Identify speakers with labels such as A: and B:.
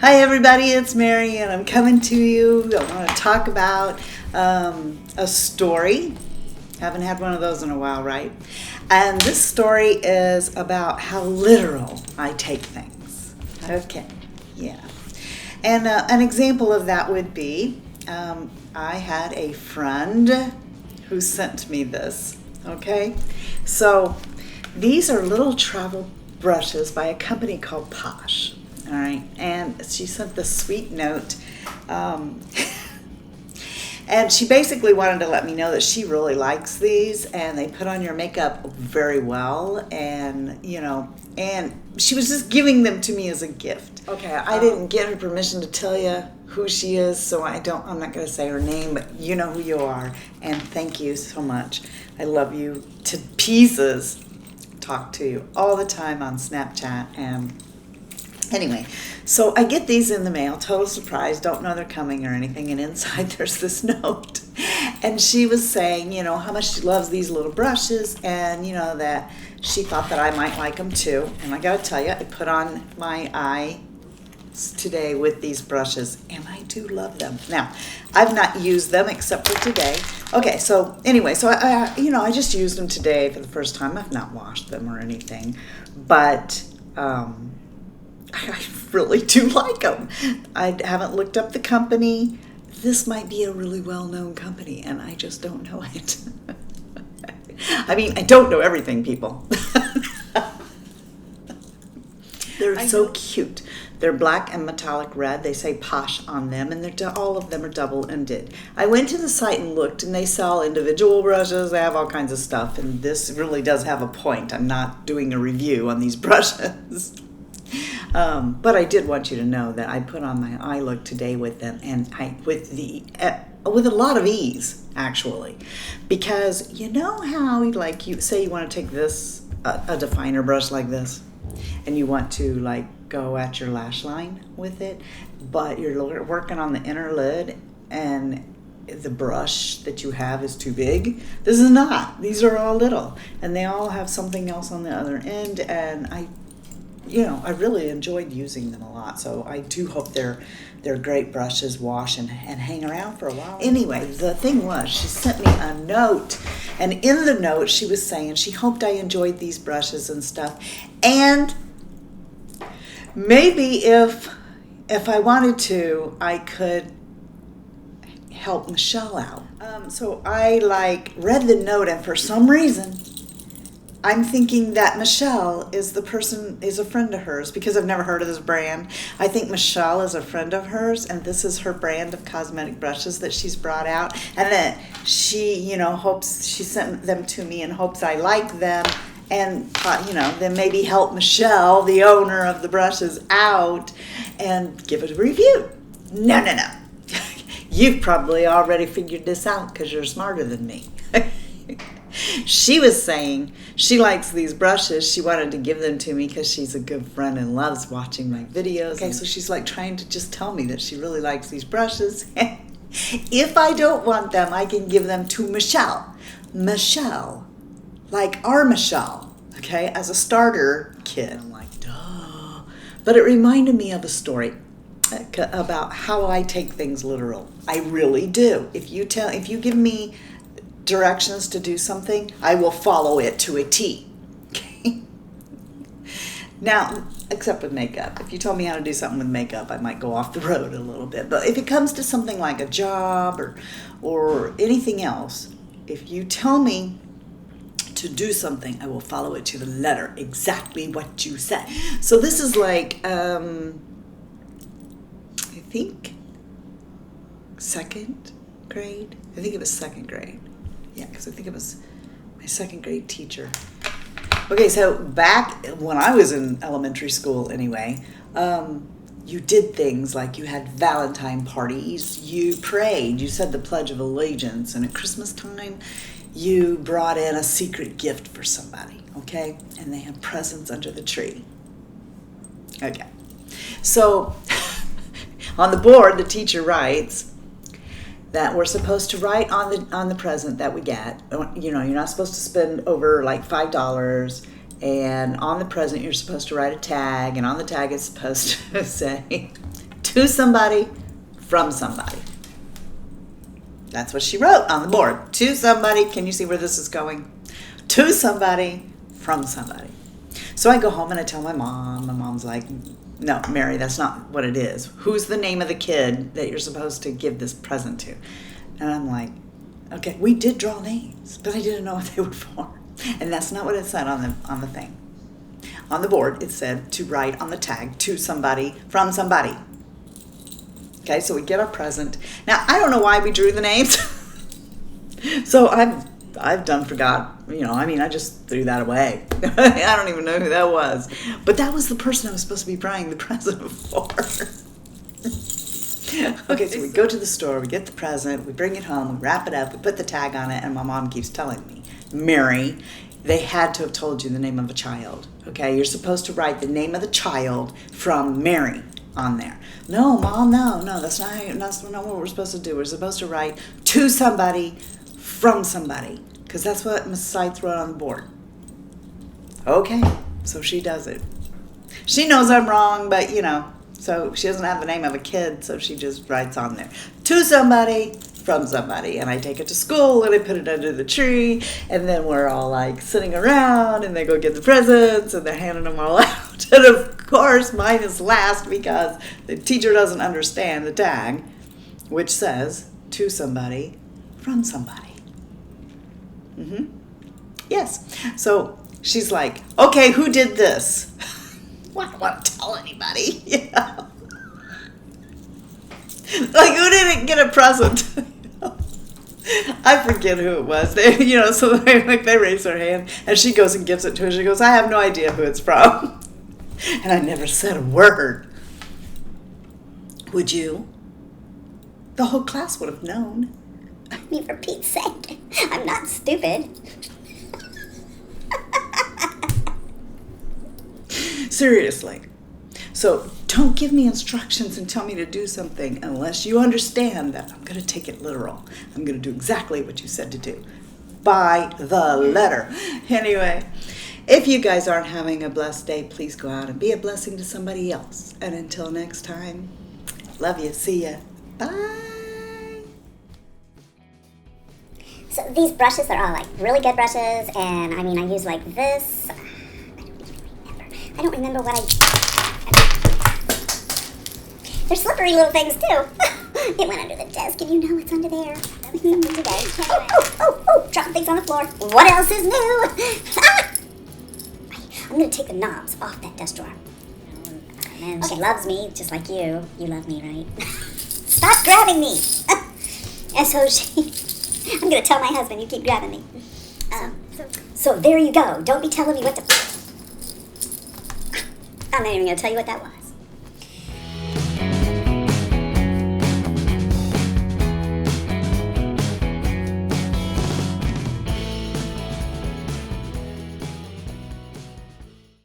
A: Hi everybody, it's Mary and I'm coming to you. I want to talk about a story. Haven't had one of those in a while, right? And this story is about how literal I take things. Okay, yeah. And an example of that would be, I had a friend who sent me this, okay? So these are little travel brushes by a company called Posh. All right, and she sent this sweet note, and she basically wanted to let me know that she really likes these, and they put on your makeup very well, and and she was just giving them to me as a gift. Okay, I didn't get her permission to tell you who she is, so I'm not going to say her name, but you know who you are, and thank you so much. I love you to pieces. Talk to you all the time on Snapchat, and anyway, so I get these in the mail, total surprise, don't know they're coming or anything, and inside there's this note. And she was saying, how much she loves these little brushes, and, that she thought that I might like them too. And I gotta tell you, I put on my eye today with these brushes, and I do love them. Now, I've not used them except for today. Okay, so anyway, so I just used them today for the first time. I've not washed them or anything, but I really do like them. I haven't looked up the company. This might be a really well-known company, and I just don't know it. I mean, I don't know everything, people. They're so cute. They're black and metallic red. They say Posh on them, and all of them are double-ended. I went to the site and looked, and they sell individual brushes. They have all kinds of stuff, and this really does have a point. I'm not doing a review on these brushes. But I did want you to know that I put on my eye look today with them, and with a lot of ease, actually, because you know how you say you want to take this a definer brush like this, and you want to go at your lash line with it, but you're working on the inner lid, and the brush that you have is too big. This is not. These are all little, and they all have something else on the other end, and I really enjoyed using them a lot. So I do hope they're great brushes, wash and hang around for a while. Anyway, the thing was, she sent me a note, and in the note she was saying she hoped I enjoyed these brushes and stuff, and maybe if I wanted to, I could help Michelle out. So I read the note, and for some reason I'm thinking that Michelle is a friend of hers, because I've never heard of this brand. I think Michelle is a friend of hers, and this is her brand of cosmetic brushes that she's brought out, and that she, hopes she sent them to me in hopes I like them, and then maybe help Michelle, the owner of the brushes, out and give it a review. No. You've probably already figured this out because you're smarter than me. She was saying she likes these brushes. She wanted to give them to me because she's a good friend and loves watching my videos. Okay, so she's trying to just tell me that she really likes these brushes. If I don't want them, I can give them to Michelle. Michelle, like our Michelle, okay, as a starter kit. I'm like, duh. But it reminded me of a story about how I take things literal. I really do. If you give me directions to do something, I will follow it to a T. Okay? Now, except with makeup. If you told me how to do something with makeup, I might go off the road a little bit. But if it comes to something like a job or anything else, if you tell me to do something, I will follow it to the letter, exactly what you said. So this is I think second grade. I think it was second grade. Yeah, because I think it was my second grade teacher. Okay, so back when I was in elementary school anyway, you did things like you had Valentine parties, you prayed, you said the Pledge of Allegiance, and at Christmas time, you brought in a secret gift for somebody, okay? And they had presents under the tree. Okay, so on the board, the teacher writes that we're supposed to write on the present that we get. You're not supposed to spend over $5, and on the present you're supposed to write a tag, and on the tag it's supposed to say To somebody, from somebody. That's what she wrote on the board. To somebody, can you see where this is going? To somebody, from somebody. So I go home and I tell my mom. My mom's like, no, Mary, that's not what it is. Who's the name of the kid that you're supposed to give this present to? And I'm like, okay, we did draw names, but I didn't know what they were for. And that's not what it said on the thing. On the board, it said to write on the tag, to somebody, from somebody. Okay, so we get our present. Now, I don't know why we drew the names. So I've done forgot, I just threw that away. I don't even know who that was. But that was the person I was supposed to be buying the present for. Okay, so we go to the store, we get the present, we bring it home, we wrap it up, we put the tag on it, and my mom keeps telling me, Mary, they had to have told you the name of a child. Okay, you're supposed to write the name of the child from Mary on there. No, Mom, no, that's not what we're supposed to do. We're supposed to write to somebody, from somebody, because that's what Miss Seitz wrote on the board. Okay, so she does it. She knows I'm wrong, but so she doesn't have the name of a kid, so she just writes on there to somebody, from somebody, and I take it to school and I put it under the tree, and then we're all like sitting around, and they go get the presents and they're handing them all out, and of course mine is last because the teacher doesn't understand the tag, which says to somebody, from somebody. Yes. So she's like, okay, who did this? Well, I don't want to tell anybody, Like, who didn't get a present? I forget who it was. They, so they raise their hand, and she goes and gives it to her. She goes, I have no idea who it's from. And I never said a word. Would you? The whole class would have known.
B: I mean, for Pete's sake, I'm not stupid.
A: Seriously. So don't give me instructions and tell me to do something unless you understand that I'm going to take it literal. I'm going to do exactly what you said to do. By the letter. Anyway, if you guys aren't having a blessed day, please go out and be a blessing to somebody else. And until next time, love you. See ya. Bye.
B: So these brushes are all like really good brushes, and I use like this. I don't remember what They're slippery little things too. It went under the desk, and you know it's under there. Oh, drop things on the floor. What else is new? I'm gonna take the knobs off that desk drawer. And she loves me, just like you. You love me, right? Stop grabbing me! And so I'm gonna tell my husband you keep grabbing me. So there you go. Don't be telling me what to... I'm not even gonna tell you what that was.